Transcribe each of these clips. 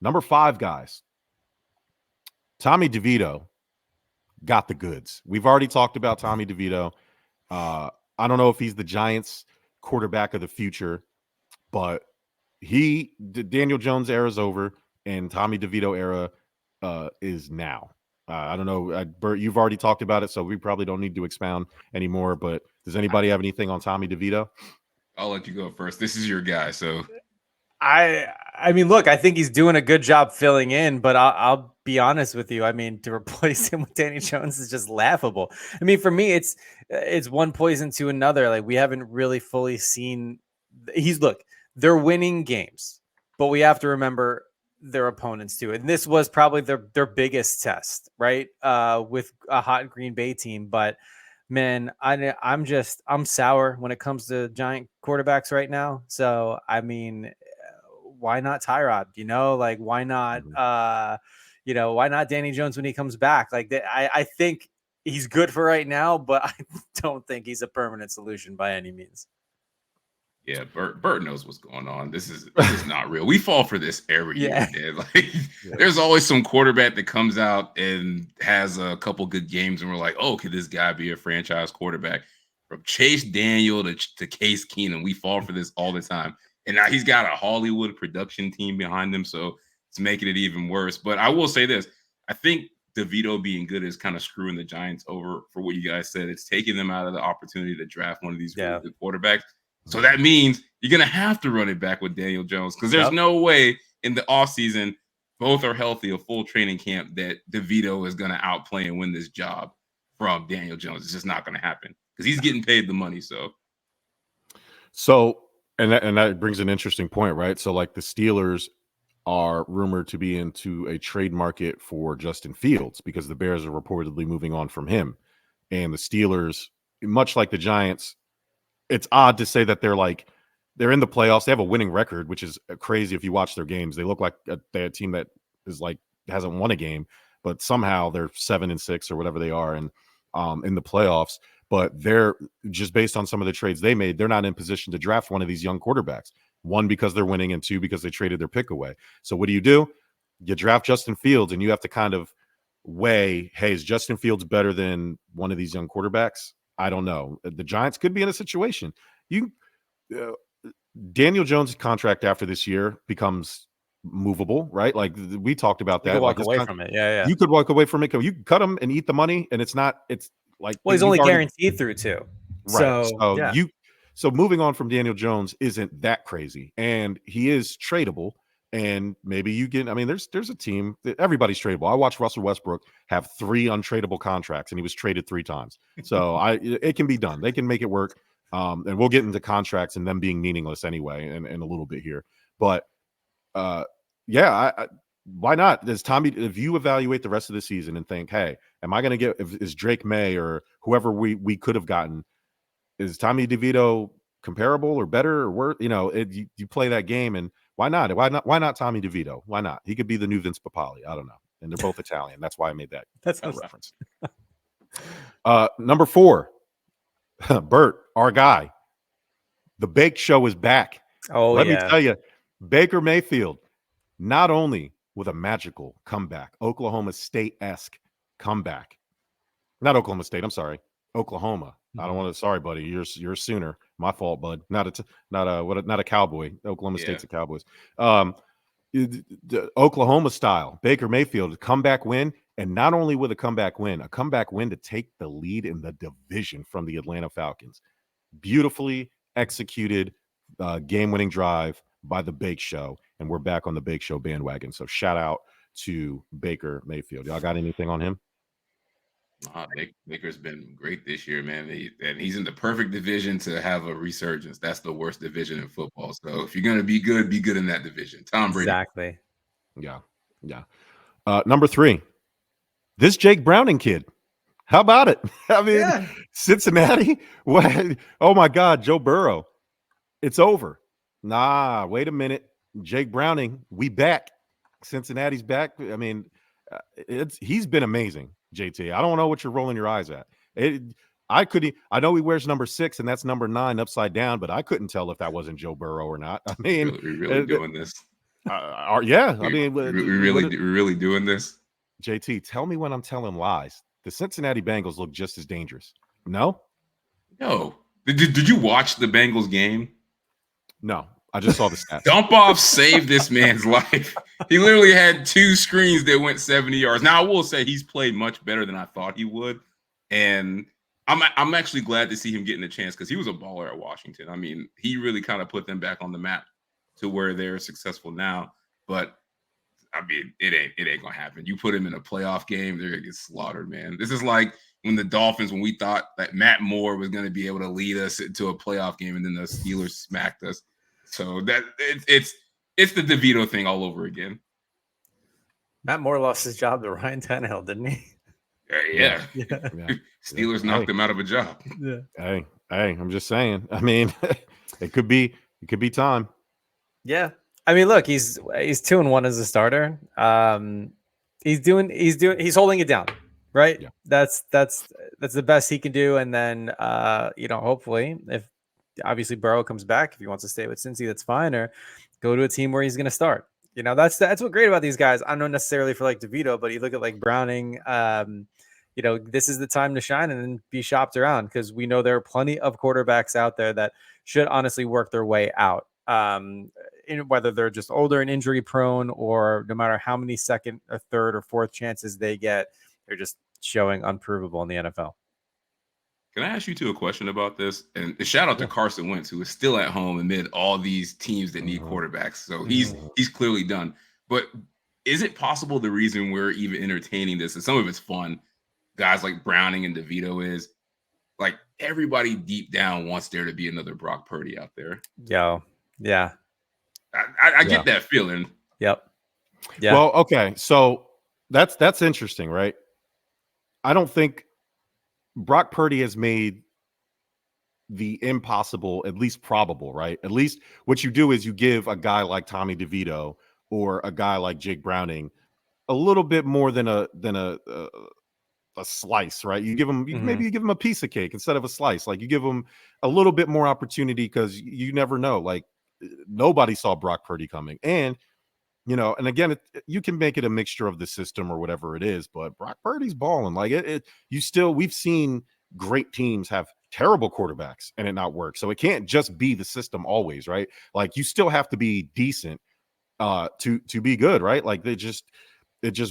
Number 5, guys. Tommy DeVito got the goods. We've already talked about Tommy DeVito. I don't know if he's the Giants quarterback of the future, but the Daniel Jones era is over and Tommy DeVito era is now. I don't know, Bert, you've already talked about it, so we probably don't need to expound anymore, but does anybody have anything on Tommy DeVito? I'll let you go first. This is your guy, so. I mean, look, I think he's doing a good job filling in, but I'll be honest with you. I mean, to replace him with Danny Jones is just laughable. I mean, for me, it's one poison to another. Like, we haven't really fully seen. They're winning games, but we have to remember their opponents too. And this was probably their biggest test, right? With a hot Green Bay team, but. Man, I'm sour when it comes to Giant quarterbacks right now. So, I mean, why not Tyrod? Like, why not, why not Danny Jones when he comes back? Like, I think he's good for right now, but I don't think he's a permanent solution by any means. Yeah, Bert knows what's going on. This is not real. We fall for this every year, man. Like, there's always some quarterback that comes out and has a couple good games, and we're like, oh, could this guy be a franchise quarterback? From Chase Daniel to Case Keenum, we fall for this all the time. And now he's got a Hollywood production team behind him, so it's making it even worse. But I will say this. I think DeVito being good is kind of screwing the Giants over for what you guys said. It's taking them out of the opportunity to draft one of these really good quarterbacks. So that means you're going to have to run it back with Daniel Jones because there's no way in the offseason, both are healthy, a full training camp, that DeVito is going to outplay and win this job from Daniel Jones. It's just not going to happen because he's getting paid the money. And that brings an interesting point, right? So, like, the Steelers are rumored to be into a trade market for Justin Fields because the Bears are reportedly moving on from him. And the Steelers, much like the Giants, it's odd to say that they're in the playoffs. They have a winning record, which is crazy if you watch their games. They look like a team that is hasn't won a game, but somehow they're 7-6 or whatever they are, and in the playoffs. But they're just based on some of the trades they made, they're not in position to draft one of these young quarterbacks. One, because they're winning, and two, because they traded their pick away. So what do? You draft Justin Fields, and you have to kind of weigh, hey, is Justin Fields better than one of these young quarterbacks? I don't know. The Giants could be in a situation. Daniel Jones' contract after this year becomes movable, right? Like, we talked about that. You could walk away from it. Yeah. You could walk away from it. You can cut him and eat the money, and it's like, well, he's only guaranteed through 2. Right. So moving on from Daniel Jones isn't that crazy, and he is tradable. And maybe you get, I mean, there's a team that everybody's tradable. I watched Russell Westbrook have 3 untradeable contracts, and he was traded 3 times. So it can be done. They can make it work. And we'll get into contracts and them being meaningless anyway in a little bit here. But why not? If you evaluate the rest of the season and think, hey, am I going to get, is Drake May or whoever we could have gotten, is Tommy DeVito comparable or better or worse? You play that game, and why not? Why not Tommy DeVito? Why not? He could be the new Vince Papale. I don't know. And they're both Italian. That's why I made that reference. Number 4, Bert, our guy. The Bake Show is back. Oh, Let me tell you, Baker Mayfield, not only with a magical comeback, Oklahoma State-esque comeback. Not Oklahoma State, I'm sorry. Oklahoma. I don't want to. Sorry, buddy. You're a Sooner. My fault, bud. Not a Cowboy. Oklahoma State's a Cowboys. The Oklahoma style Baker Mayfield comeback win, and not only with a comeback win to take the lead in the division from the Atlanta Falcons. Beautifully executed game-winning drive by the Bake Show, and we're back on the Bake Show bandwagon. So shout out to Baker Mayfield. Y'all got anything on him? Baker's been great this year, man. And he's in the perfect division to have a resurgence. That's the worst division in football. So if you're going to be good in that division. Tom Brady. Exactly. Yeah. Number 3, this Jake Browning kid. How about it? I mean, Cincinnati. What? Oh my God, Joe Burrow. It's over. Nah, wait a minute. Jake Browning, we back. Cincinnati's back. I mean, he's been amazing. JT, I don't know what you're rolling your eyes at. I know he wears number 6 and that's number 9 upside down, but I couldn't tell if that wasn't Joe Burrow or not. I mean, we're really doing this. Yeah, I mean, we're really doing this. JT, tell me when I'm telling lies. The Cincinnati Bengals look just as dangerous. No, did you watch the Bengals game? no, I just saw the stats. Dump off saved this man's life. He literally had 2 screens that went 70 yards. Now I will say he's played much better than I thought he would, and I'm actually glad to see him getting a chance because he was a baller at Washington. I mean, he really kind of put them back on the map to where they're successful now. But I mean, it ain't gonna happen. You put him in a playoff game, they're gonna get slaughtered, man. This is like when the Dolphins, when we thought that Matt Moore was gonna be able to lead us into a playoff game, and then the Steelers smacked us. So that it's the DeVito thing all over again. Matt Moore lost his job to Ryan Tannehill, didn't he? Yeah. Steelers knocked him out of a job. Yeah. Hey, I'm just saying. I mean, it could be time. Yeah. I mean, look, he's 2-1 as a starter. He's holding it down, right? Yeah. That's the best he can do. And then hopefully, if obviously Burrow comes back, if he wants to stay with Cincy, that's fine, or go to a team where he's going to start. That's what's great about these guys. I don't necessarily for like DeVito, but you look at like Browning. This is the time to shine and then be shopped around, because we know there are plenty of quarterbacks out there that should honestly work their way out. Whether they're just older and injury prone, or no matter how many second or third or fourth chances they get, they're just showing unprovable in the NFL. Can I ask you two a question about this? And a shout out to Carson Wentz, who is still at home amid all these teams that need quarterbacks. So he's clearly done. But is it possible the reason we're even entertaining this, and some of it's fun, guys like Browning and DeVito, is like everybody deep down wants there to be another Brock Purdy out there? Yeah. I get that feeling. Yep. Yeah. Well, okay. So that's interesting, right? I don't think Brock Purdy has made the impossible at least probable, right? At least what you do is you give a guy like Tommy DeVito or a guy like Jake Browning a little bit more than a slice, right? You give them maybe you give them a piece of cake instead of a slice. Like you give them a little bit more opportunity, because you never know. Like nobody saw Brock Purdy coming, and and again, you can make it a mixture of the system or whatever it is, but Brock Purdy's balling. Like we've seen great teams have terrible quarterbacks and it not work. So it can't just be the system always, right? Like you still have to be decent to be good, right? Like it just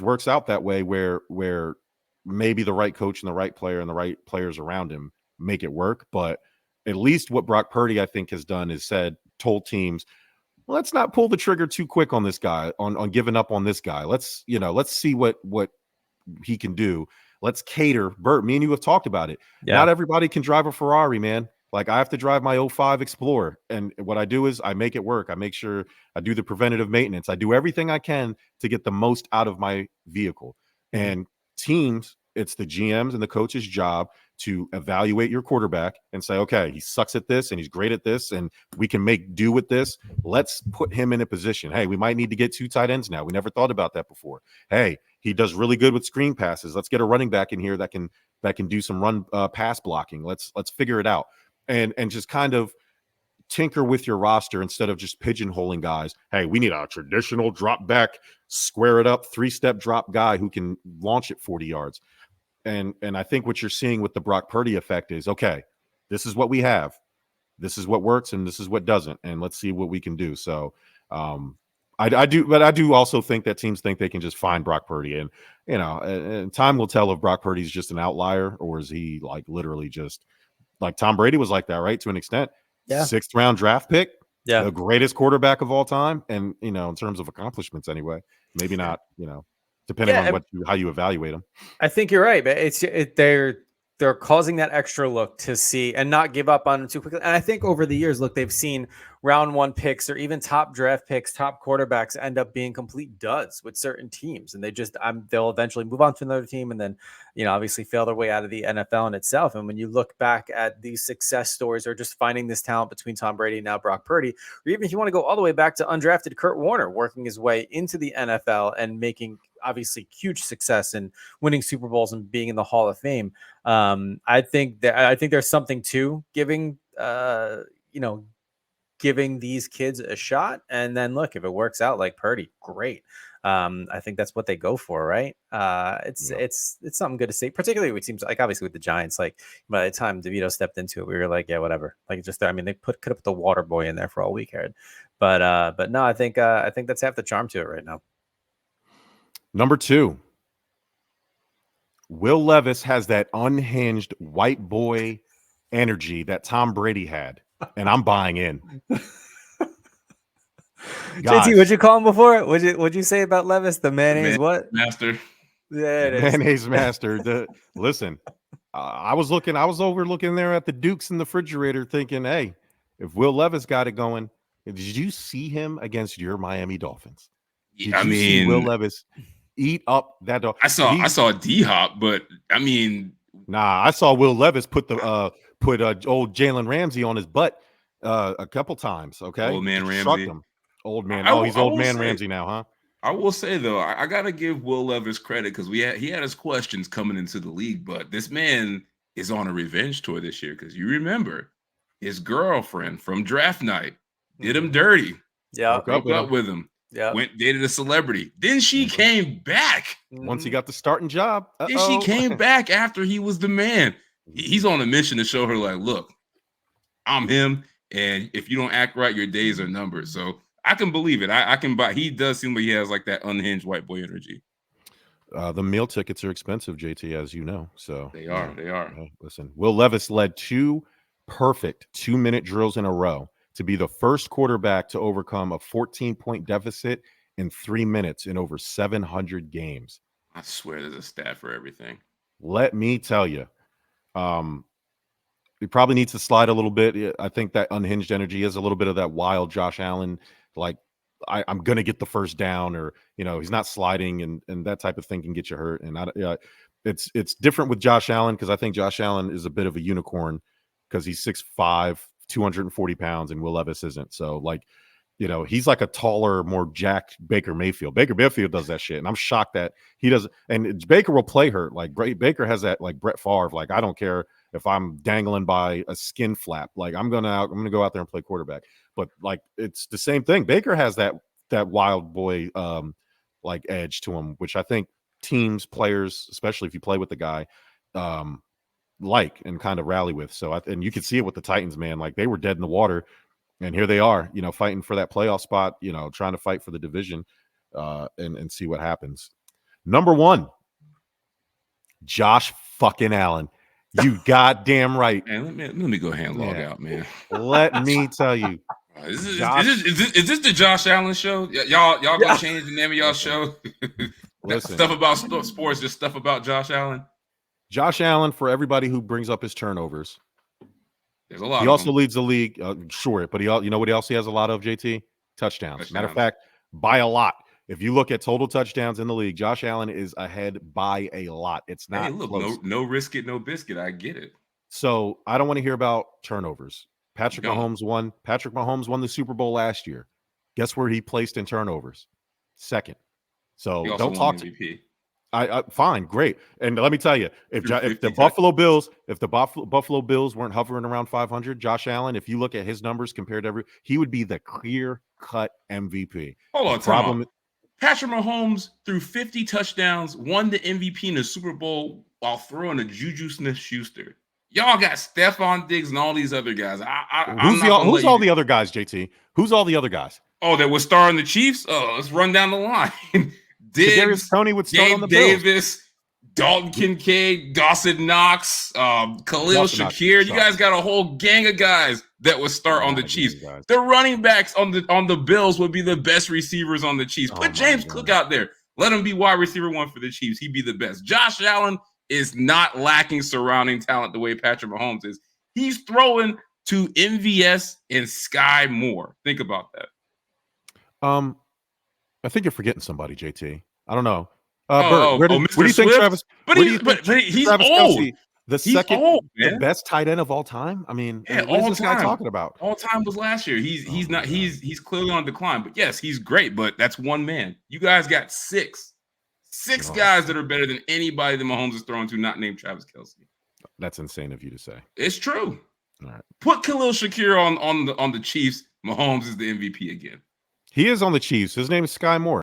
works out that way where maybe the right coach and the right player and the right players around him make it work. But at least what Brock Purdy, I think, has done is told teams, let's not pull the trigger too quick on this guy, on giving up on this guy. Let's see what he can do. Let's cater. Bert, me and you have talked about it. Yeah. Not everybody can drive a Ferrari, man. Like I have to drive my 05 Explorer. And what I do is I make it work. I make sure I do the preventative maintenance. I do everything I can to get the most out of my vehicle. And teams, it's the GMs and the coach's job to evaluate your quarterback and say, okay, he sucks at this and he's great at this, and we can make do with this. Let's put him in a position. Hey, we might need to get 2 tight ends now. We never thought about that before. Hey, he does really good with screen passes. Let's get a running back in here that can do some run pass blocking. Let's figure it out and just kind of tinker with your roster instead of just pigeonholing guys. Hey, we need a traditional drop back, square it up, 3-step drop guy who can launch it 40 yards. And I think what you're seeing with the Brock Purdy effect is, okay, this is what we have. This is what works and this is what doesn't. And let's see what we can do. So I do also think that teams think they can just find Brock Purdy. And, and time will tell if Brock Purdy's just an outlier or is he like literally just like Tom Brady was like that, right? To an extent. Yeah. 6th round draft pick. Yeah. The greatest quarterback of all time. And, in terms of accomplishments anyway, maybe not, depending on how you evaluate them. I think you're right, but they're causing that extra look to see and not give up on them too quickly. And I think over the years, look, they've seen round 1 picks or even top draft picks, top quarterbacks end up being complete duds with certain teams, and they'll eventually move on to another team and then obviously fail their way out of the NFL in itself. And when you look back at these success stories or just finding this talent between Tom Brady and now Brock Purdy, or even if you want to go all the way back to undrafted Kurt Warner working his way into the NFL and making obviously huge success and winning Super Bowls and being in the Hall of Fame. I think there's something to giving giving these kids a shot. And then look, if it works out like Purdy, great. I think that's what they go for, right? It's something good to see, particularly it seems like obviously with the Giants. Like by the time DeVito stepped into it, we were like, yeah, whatever. Like just I mean, they could have put the water boy in there for all we cared, but no, I think that's half the charm to it right now. Number 2, Will Levis has that unhinged white boy energy that Tom Brady had, and I'm buying in. JT, what'd you call him before? What'd you say about Levis? The mayonnaise what? Master. Yeah, it is. Mayonnaise master. Listen, I was overlooking there at the Dukes in the refrigerator thinking, hey, if Will Levis got it going, did you see him against your Miami Dolphins? Did you see Will Levis eat up that dog? I saw D-Hop, but I mean, I saw Will Levis put old Jalen Ramsey on his butt a couple times. Okay, old man Ramsey. Him. Old man. He's old man Ramsey now, huh? I will say though, I gotta give Will Levis credit because he had his questions coming into the league, but this man is on a revenge tour this year because you remember his girlfriend from draft night did him dirty. Yeah, broke up with him. Yeah, dated a celebrity. Then she came back once he got the starting job. Then she came back after he was the man. He's on a mission to show her, like, look, I'm him, and if you don't act right, your days are numbered. So I can believe it. I can buy. He does seem like he has like that unhinged white boy energy. The meal tickets are expensive, JT, as you know. So they are. Listen, Will Levis led 2 perfect 2-minute drills in a row to be the first quarterback to overcome a 14-point deficit in 3 minutes in over 700 games. I swear there's a stat for everything. Let me tell you, he probably needs to slide a little bit. I think that unhinged energy is a little bit of that wild Josh Allen, like I'm going to get the first down, or, he's not sliding and that type of thing can get you hurt. And it's different with Josh Allen because I think Josh Allen is a bit of a unicorn because he's 6'5", 240 pounds, and Will Levis isn't. So, like, he's like a taller, more jacked Baker Mayfield. Baker Mayfield does that shit, and I'm shocked that he doesn't. And Baker will play hurt. Like, Baker has that, like, Brett Favre. Like, I don't care if I'm dangling by a skin flap. Like, I'm gonna go out there and play quarterback. But, like, it's the same thing. Baker has that wild boy like edge to him, which I think teams, players, especially if you play with the guy, like and kind of rally with. So, and you could see it with the Titans, man. Like, they were dead in the water, and here they are, fighting for that playoff spot, trying to fight for the division, and see what happens. Number 1, Josh fucking Allen. You goddamn right. Man, let me go hand log out, man. Let me tell you. Is this the Josh Allen show? Y'all gonna change the name of y'all show? Stuff about sports, just stuff about Josh Allen. Josh Allen, for everybody who brings up his turnovers, there's a lot. He also leads the league, sure, but you know what else he has a lot of, JT? Touchdowns. Matter of fact, by a lot. If you look at total touchdowns in the league, Josh Allen is ahead by a lot. It's not. Hey, look, close. No risk it, no biscuit. I get it. So I don't want to hear about turnovers. Patrick Mahomes won the Super Bowl last year. Guess where he placed in turnovers? Second. So don't talk to me. Fine, great. And let me tell you, if the Buffalo Bills weren't hovering around 500, Josh Allen, if you look at his numbers compared to he would be the clear-cut MVP. Hold on, Patrick Mahomes threw 50 touchdowns, won the MVP in the Super Bowl while throwing a Juju Smith-Schuster. Y'all got Stephon Diggs and all these other guys. Who's all the other guys, JT? Who's all the other guys? Oh, that was starring the Chiefs? Oh, let's run down the line. Diggs, Tony would start Gabe on the Davis, Bills. Dalton Kincaid, Dawson Knox, Khalil Shakir. You guys got a whole gang of guys that would start on the Chiefs. The running backs on the Bills would be the best receivers on the Chiefs. Put James Cook out there. Let him be wide receiver 1 for the Chiefs. He'd be the best. Josh Allen is not lacking surrounding talent the way Patrick Mahomes is. He's throwing to MVS and Sky Moore. Think about that. I think you're forgetting somebody, JT. I don't know. Where do you think Travis? But he's Travis old. Kelce, the best tight end of all time. I mean, what is this guy talking about? All time was last year. He's clearly on decline. But yes, he's great. But that's one man. You guys got six guys that are better than anybody that Mahomes is throwing to, not named Travis Kelce. That's insane of you to say. It's true. All right. Put Khalil Shakir on the Chiefs. Mahomes is the MVP again. He is on the Chiefs. His name is Sky Moore.